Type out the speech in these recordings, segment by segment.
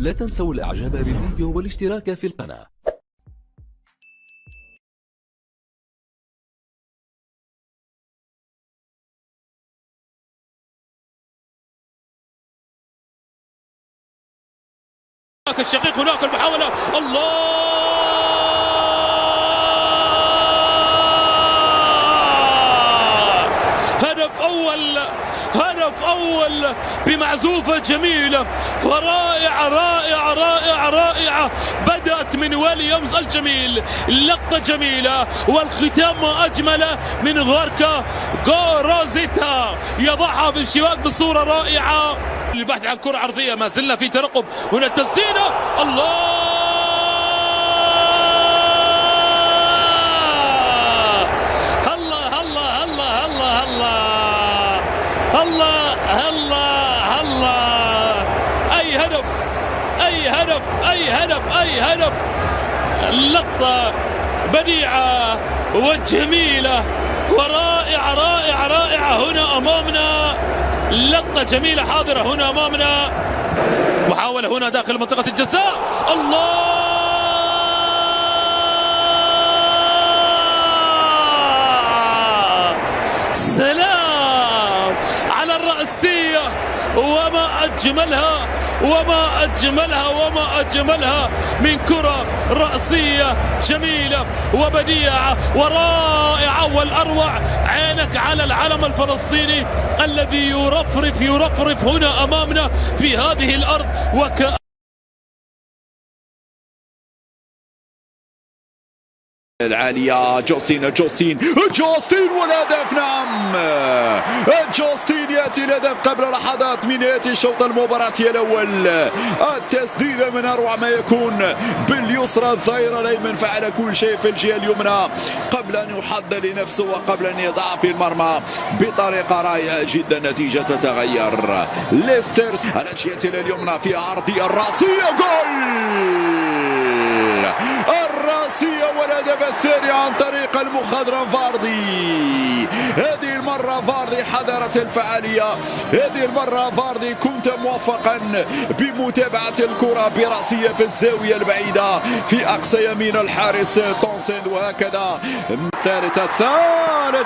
لا تنسوا الاعجاب بالفيديو والاشتراك في القناة. الشقيق هناك المحاولة، الله! هدف أول بمعزوفة جميلة ورائعة رائعة رائعة رائعة، بدأت من ويليامز الجميل، لقطة جميلة، والختام ما أجمل من غاركا غوروزيتا يضعها بالشباك بصورة رائعة. البحث عن كرة عرضية، ما زلنا في ترقب، هنا التسديدة، الله! هلا هلا هلا، أي هدف أي هدف أي هدف أي هدف، اللقطة بديعة وجميلة ورائعة رائعة رائعة. هنا أمامنا لقطة جميلة حاضرة هنا أمامنا، محاولة هنا داخل منطقة الجزاء، الله! سلام على الرأسية، وما أجملها وما أجملها وما أجملها من كرة رأسية جميلة وبديعة ورائعة. والأروع عينك على العلم الفلسطيني الذي يرفرف هنا أمامنا في هذه الأرض. العالية، جوستين والهدف، نعم جوستين يأتي الهدف قبل لحظات من نهاية الشوط المباراتي الأول. التسديدة من أروع ما يكون باليسرى، الظهير الأيمن فعل كل شيء في الجهة اليمنى قبل أن يحضر لنفسه وقبل أن يضع في المرمى بطريقة رائعة جدا. نتيجة تتغير، ليستر على جهة اليمنى في عرضية الرأسية، جول الرأسية والهدف الثاني عن طريق المخضرم فاردي. هذه المرة فاردي حضرت الفعالية، هذه المرة فاردي كنت موفقا بمتابعة الكرة برأسية في الزاوية البعيدة في أقصى يمين الحارس تونسند، وهكذا الثالث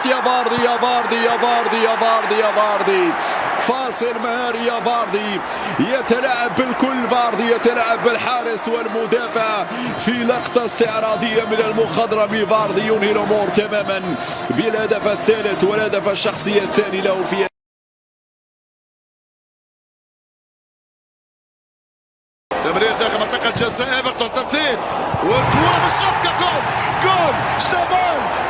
يا فاردي يا فاردي يا فاردي يا فاردي يا فاردي، فاصل مهاري يا فاردي، يتلاعب بالكل فاردي، يتلاعب بالحارس والمدافع في لقطة استعراضية من المخضرم. فاردي ينهي الأمور تماما بالهدف الثالث والهدف الشخصي الثاني له في تمرير داخل منطقة جزاء ايفرتون، تسديد والكرة بالشبكة، جول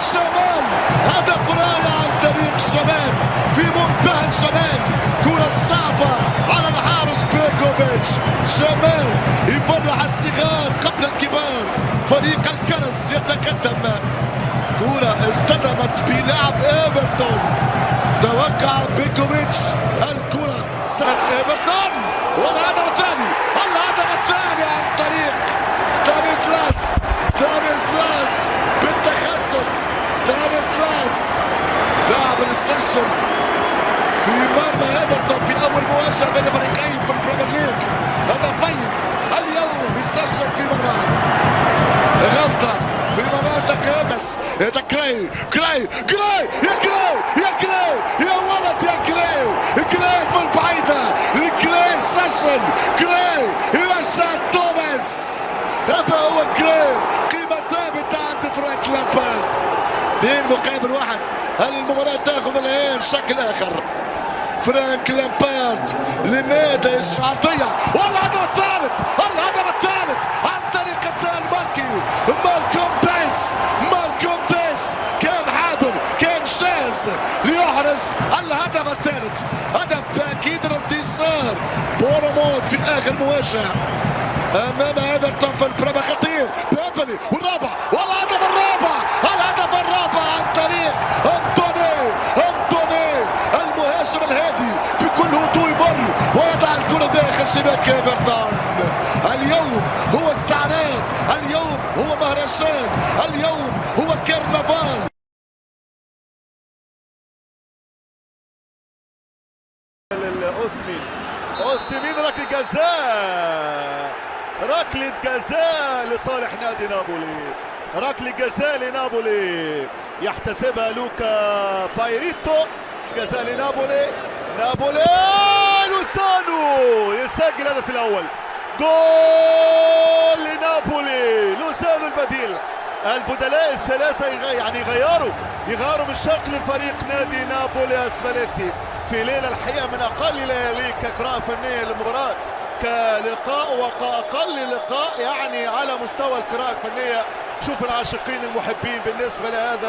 شمال، هدف رائع عن طريق شمال في منتهى الجمال، كرة صعبة على الحارس بيكوفيتش. شمال يفرح الصغار قبل الكبار، فريق الكرز يتقدم، كرة اصطدمت بلاعب ايفرتون، توقع بيكوفيتش الكرة سنة ايفرتون، والهدف الثاني عن طريق ستانيسلاس بالتخصص، ستانيسلاس لاعب السيشن في مرمى ايفرتون في اول مواجهة بين الفريقين في البريمير ليج، هدفين اليوم يسجل في مرمى، غلطة في مناطق بس كراي يا ولد يا كراي في البعيدة، كراي سجل، كراي يرشح توماس، هذا هو كراي، قيمة ثابتة عند فرانك لامبارد. 2-1، هل المباراة تاخذ الآن شكل آخر؟ فرانك لامبارد لماذا عرضية، والهدف الثالث عن طريق الدنماركي مالكوم ديس كان حاضر، كان شاذ ليحرز الهدف الثالث، هدف تأكيد الانتصار بورموت في آخر مواجهة أمام ايفرتون في البريمير، خطير بيمبلي والهدف الرابع عن طريق أنتوني المهاجم الهادي، بكل هدوء يمر ويضع الكرة داخل شباك ايفرتون. اليوم هو استعراض، اليوم هو مهرجان، اليوم هو كرنفال. اوسمين ركله جزاء ركلة جزاء لصالح نادي نابولي، ركلة جزاء لنابولي يحتسبها لوكا بايريتو. جزاء لنابولي، نابولي لوسانو يسجل الهدف الاول. جول لنابولي، لوسانو البديل. البدلاء الثلاثة يعني يغيروا من شكل فريق نادي نابولي اسباليتي في ليلة الحقيقة من أقل ليالي كقراءة فنية للمباراة، كلقاء وكأقل لقاء يعني على مستوى القراءة الفنية. شوف العاشقين المحبين بالنسبة لهذا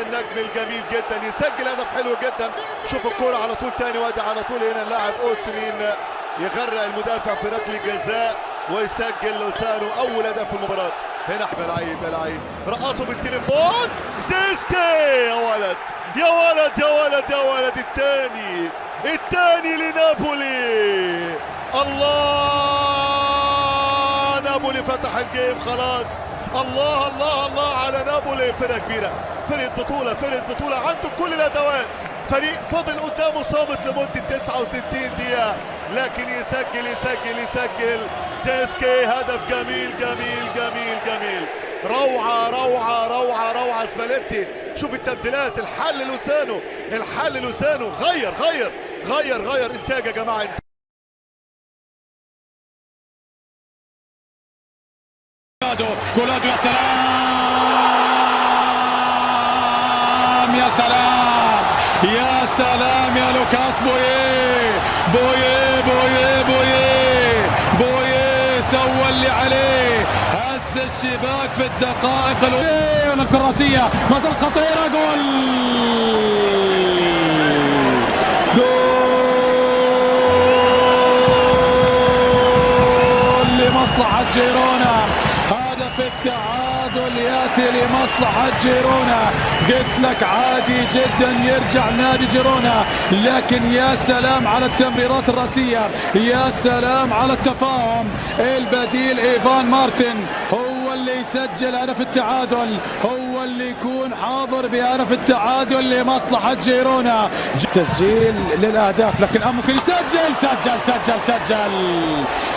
النجم الجميل جدا، يسجل هدف حلو جدا. شوف الكرة على طول تاني وادي على طول هنا اللاعب أوسمين يغرق المدافع في ركلة جزاء ويسجل لوسانو أول هدف في المباراة. هنا احمد لعيب رقصوا بالتليفون زيسكي. يا ولد يا ولد يا ولد يا ولد، الثاني لنابولي. الله، نابولي فتح الجيم خلاص. الله الله الله على نابولي، فرقة كبيرة، فرقة بطولة عنده كل الأدوات. فريق فضل قدامه صامت لمدة 69 دقيقة، لكن يسجل جيسكي هدف جميل جميل جميل جميل. روعة سباليتي. شوف التبديلات، الحل لوسانو غير انتاج يا جماعة. كولادو يا سلام يا سلام يا سلام يا لوكاس بويه سوى اللي عليه، هز الشباك في الدقائق الأولى. الكراسية ما زال خطيرة، جول لمصلحة جيرونا. هدف التعادل ياتي لمصلحة جيرونا. قلت لك عادي جدا يرجع نادي جيرونا، لكن يا سلام على التمريرات الراسية، يا سلام على التفاهم. البديل إيفان مارتن هو اللي يسجل هدف التعادل، هو اللي يكون حاضر بهدف التعادل لمصلحة جيرونا. تسجيل للأهداف، لكن ممكن يسجل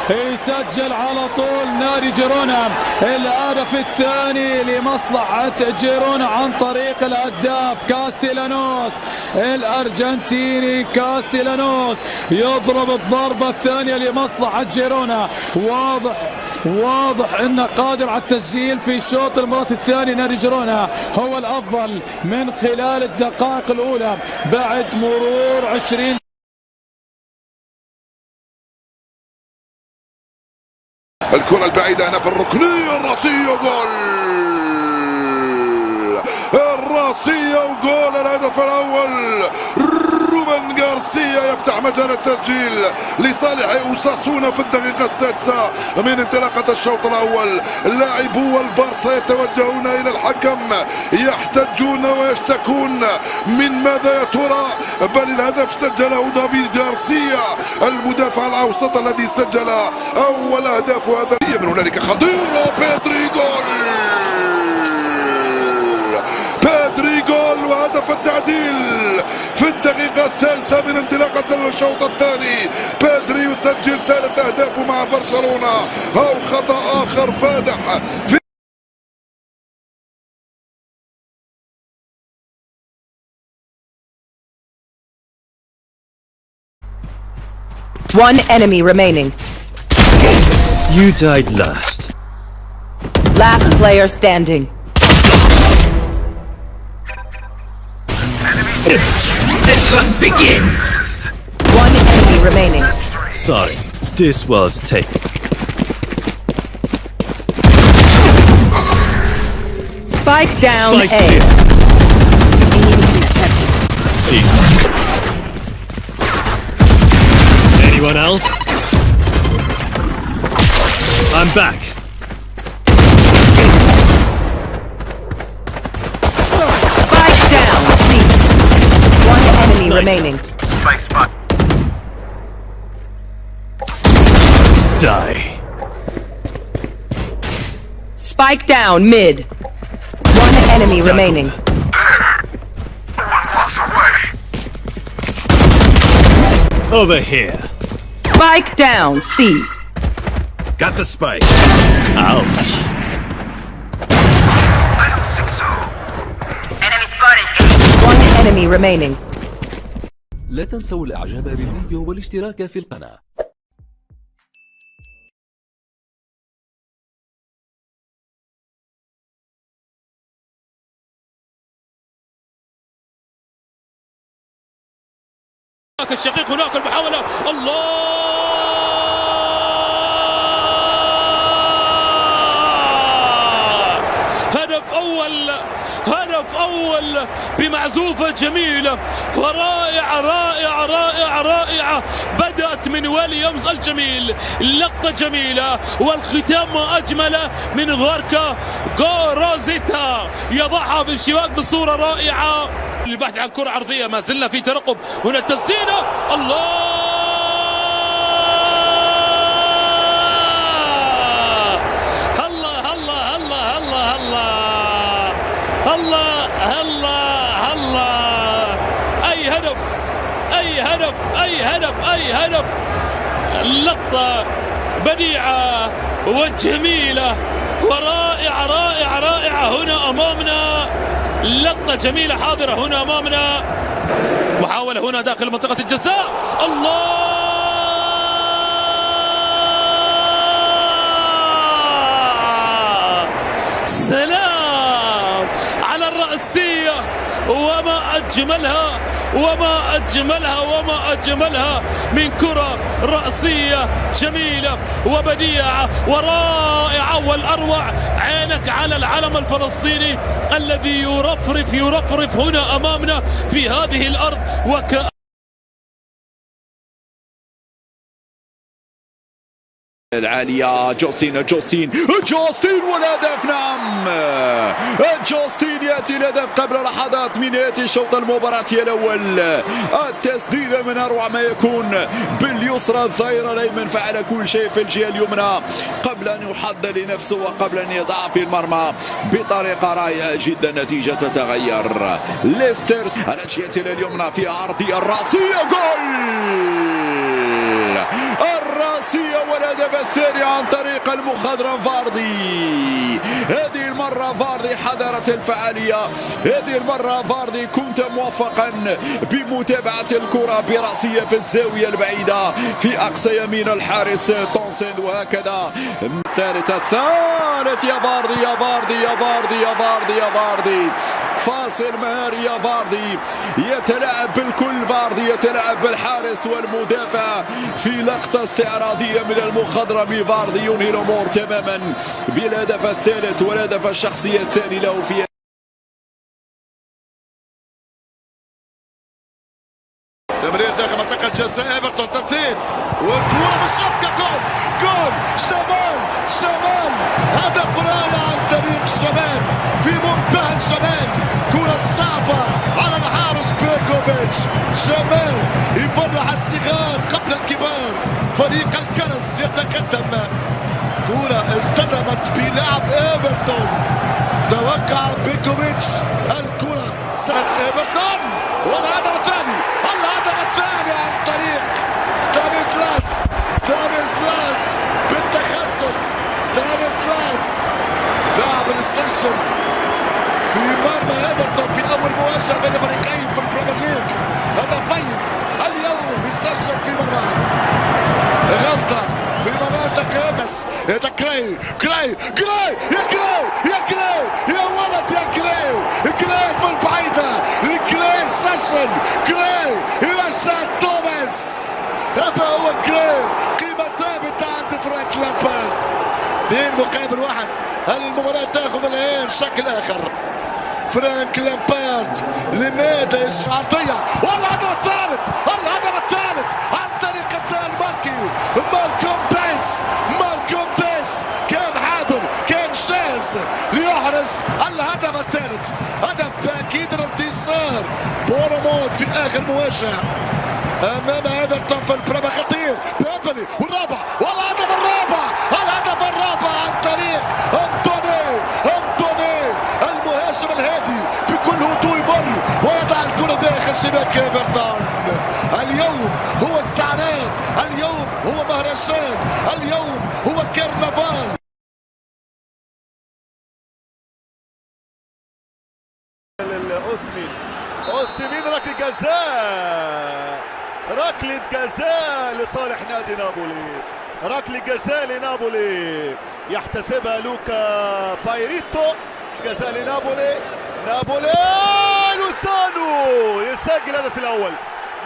يسجل على طول نادي جيرونا الهدف الثاني لمصلحة جيرونا عن طريق الهداف كاستيلانوس الأرجنتيني. كاستيلانوس يضرب الضربة الثانية لمصلحة جيرونا. واضح انه قادر على التسجيل في شوط المباراة الثاني. نادي جيرونا هو الافضل من خلال الدقائق الاولى بعد مرور 20. الكرة البعيدة هنا في الركنية الراسية، جول الراسية وجول الهدف الأول. روبن غارسيا يفتح مجال التسجيل لصالح أوساسونا في الدقيقة السادسة من انطلاقة الشوط الأول. لاعبو البارسا يتوجهون إلى الحكم يحتجون ويشتكون من ماذا يا ترى، بل الهدف سجله دافيد غارسيا المدافع الأوسط الذي سجل أول أهداف هذا. من هنالك خطيرة، بيدري جول وهدف التعديل في الدقيقة الثالثة من انطلاقة الشوط الثاني. بيدري يسجل ثالث أهدافه مع برشلونة، أو خطأ آخر فادح في One enemy remaining. You died last. Last player standing. The hunt begins. One enemy remaining. Sorry, this was taken. Spike down Spike's A. here. Anyone else? I'm back. Spike down C. One enemy remaining. Die. Spike down mid. One enemy remaining. Over here. Spike down C. Got the spike. Ouch. One enemy remaining. لا تنسوا الاعجاب بالفيديو والاشتراك في القناة. الشقيق هناك المحاولة. الله هدف أول بمعزوفة جميلة ورائعة رائعة رائعة رائعة. بدأت من ويليامز الجميل، لقطة جميلة والختام ما أجمل من غاركا غوروزيتا يضعها في الشباك بصورة رائعة. البحث عن كرة عرضية، ما زلنا في ترقب. هنا التسديدة. الله هلا هلا هلا هلا هلا هلا هلا هلا. أي هدف أي هدف أي هدف أي هدف. اللقطة بديعة وجميلة ورائعة رائعة رائعة. هنا أمامنا لقطة جميلة حاضرة هنا أمامنا. محاولة هنا داخل منطقة الجزاء. الله سلام على الرأسية، وما أجملها وما أجملها وما أجملها من كرة رأسية جميلة وبديعة ورائعة. والأروع عينك على العلم الفلسطيني الذي يرفرف هنا أمامنا في هذه الأرض. العالية. جوستين والهدف. نعم، جوستين يأتي الهدف قبل لحظات من يأتي الشوط المباراتي الأول. التسديدة من أروع ما يكون باليسرى. الظهير الأيمن فعل كل شيء في الجهة اليمنى قبل أن يحضر لنفسه وقبل أن يضع في المرمى بطريقة رائعة جدا. نتيجة تتغير. ليسترز على جهة اليمنى في عرضية الرأسية. جول الرأسية والهدف الثاني عن طريق المخضرم فاردي. هذه المرة فاردي حضرت الفعالية. هذه المرة فاردي كنت موفقا بمتابعة الكرة برأسية في الزاوية البعيدة في أقصى يمين الحارس تونسند. وهكذا الثالث يا فاردي يا فاردي يا فاردي يا فاردي يا فاردي. فاصل مهاري يا فاردي، يتلاعب بالكل. فاردي يتلاعب بالحارس والمدافع في لقطة استعراضية من المخضرم. فاردي ينهي الأمور تماما بالهدف الثالث والهدف الشخصي الثاني له في تمرير داخل منطقة جزاء ايفرتون. تسديد والكرة بالشبكة. جول شمال هدف رائع عن طريق شمال في منتهى الجمال. كرة صعبة على الحارس بيكوفيتش. شمال يفرح الصغار قبل الكبار. فريق الكرز يتقدم. كرة اصطدمت بلاعب ايفرتون. توقع بيكوفيتش الكرة سنة ايفرتون. والهدف الثاني عن طريق ستانيسلاس بالتخصص. ستانيسلاس لاعب السجن في مرمى ايفرتون في اول مواجهة بين الفريقين في البريمير ليج. هدفين اليوم يسجل في مرمى. غلطة في مناطق ايبس. كراي يا ولد يا كراي في البعيدة. كراي سجل. كراي يرشد توماس. هذا هو كراي. قيمة ثابتة عند فرانك لامبارد. 2-1. هل المباراة تاخذ الآن شكل آخر؟ فرانك لامبارد لماذا عرضية؟ والهدف الثالث عن طريق الدنماركي مالكوم ديس. كان حاضر، كان جاهز ليحرز الهدف الثالث. هدف تأكيد الانتصار بورموت في آخر مواجهة أمام ايفرتون في البريمير. خطير بيمبلي والرابع الهدف الرابع عن طريق أنتوني المهاجم الهادي. بكل هدوء يمر ويضع الكرة داخل شباك ايفرتون. اليوم هو استعراض، اليوم هو مهرجان، اليوم هو كرة اوسمين ركله جزاء، ركله جزاء لصالح نادي نابولي، ركله جزاء لنابولي يحتسبها لوكا بايريتو. جزاء لنابولي، نابولي لوسانو يسجل الهدف الاول.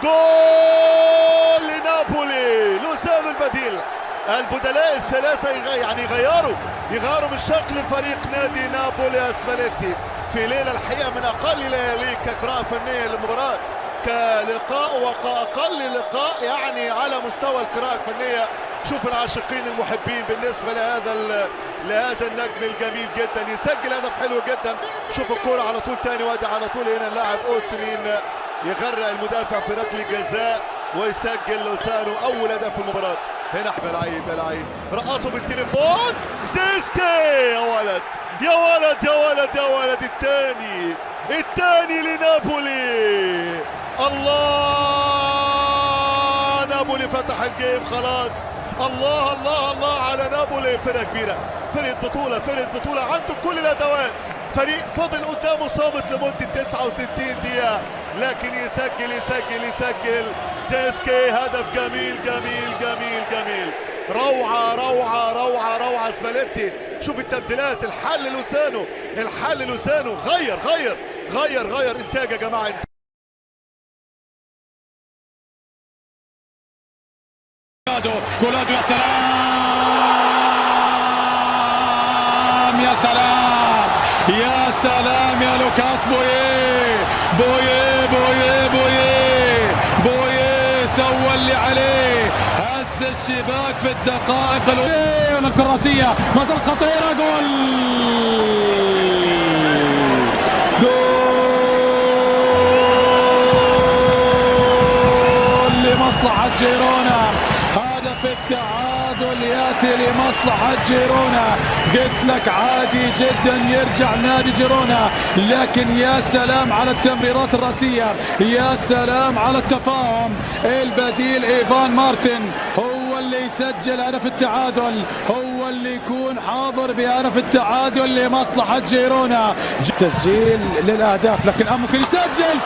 جول لنابولي، لوسانو البديل. البدلاء الثلاثه يعني يغيروا من شكل فريق نادي نابولي اسباليتي في ليله الحقيقه من اقل ليالي كقراءه فنيه للمباراه، كلقاء واقل لقاء يعني على مستوى القراءه الفنيه. شوف العاشقين المحبين بالنسبه لهذا النجم الجميل جدا، يسجل هدف حلو جدا. شوف الكوره على طول تاني، وادي على طول هنا اللاعب اوسمين يغرق المدافع في ركله جزاء ويسجل لوسانو اول هدف في المباراه. هنا احمد لعيب رقصوا بالتليفون زيسكي، يا ولد يا ولد يا ولد يا ولد، الثاني لنابولي. الله، نابولي فتح الجيم خلاص. الله الله الله على نابولي، فرقة كبيرة، فرقة بطولة عنده كل الأدوات. فريق فضل قدامه صامت لمدة 69 دقيقة، لكن يسجل زيسكي هدف جميل. روعة اسباليتي. شوف التبديلات، الحل لوسانو غير انتاج يا جماعة. كولادو يا سلام يا لوكاس بويه سوى اللي عليه، هز الشباك في الدقائق الأولى. الكراسية ما زالت خطيرة، جول لمصلحة جيرونا. هدف التعادل ياتي لمصلحة جيرونا. قلت لك عادي جدا يرجع نادي جيرونا، لكن يا سلام على التمريرات الرأسية، يا سلام على التفاهم. البديل ايفان مارتن هو اللي يسجل هدف التعادل، هو اللي يكون حاضر بهدف التعادل لمصلحة جيرونا. تسجيل للأهداف، لكن ممكن يسجل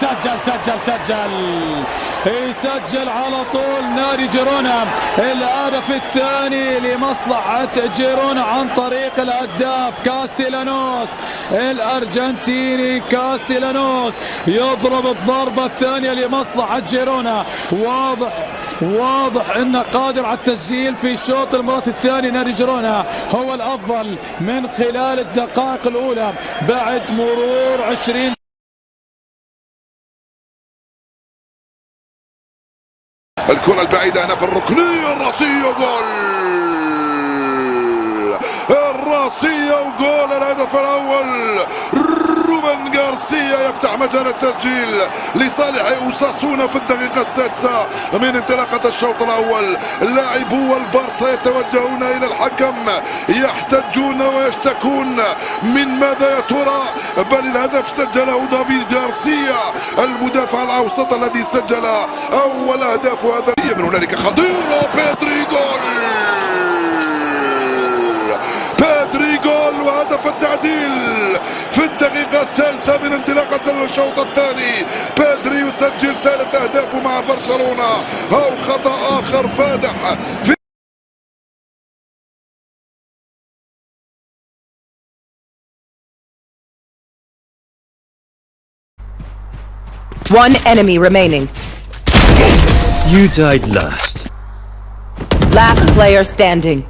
يسجل على طول نادي جيرونا الهدف الثاني لمصلحة جيرونا عن طريق الهداف كاستيلانوس الأرجنتيني. كاستيلانوس يضرب الضربة الثانية لمصلحة جيرونا. واضح انه قادر على التسجيل في شوط المباراة الثاني. نادي جيرونا هو الافضل من خلال الدقائق الاولى بعد مرور 20. الكرة البعيدة هنا في الركنية الرأسية، وجول الهدف الأول. روبن غارسيا يفتح مجال التسجيل لصالح أوساسونا في الدقيقة السادسة من انطلاقة الشوط الأول. لاعبو البارسا يتوجهون إلى الحكم يحتجون ويشتكون من ماذا يا ترى، بل الهدف سجله دافيد غارسيا المدافع الأوسط الذي سجل أول أهداف. هذا من هنالك خطيرة، بيدري جول وهدف التعديل في الدقيقة الثالثة من انطلاقة الشوط الثاني. بيدري يسجل ثالث أهدافه مع برشلونة، أو خطأ آخر فادح في One enemy remaining. You died last. Last player standing.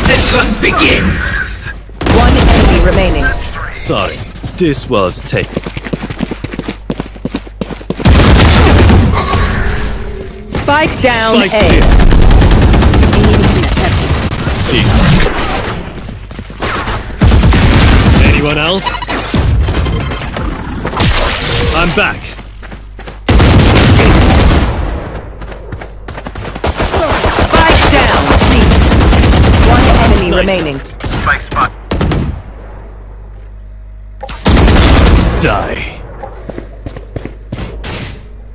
The fun begins. One enemy remaining. Sorry, this was taken. Spike down Spike's A. here. Anyone else? I'm back. Spike down C. One enemy remaining. Spike spot. Die.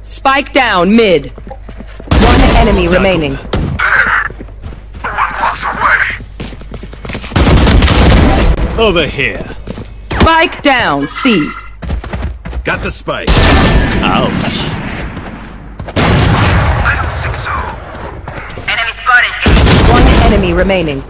Spike down mid. One enemy remaining. Over here. Spike down, C. Got the spike. Ouch. One enemy remaining.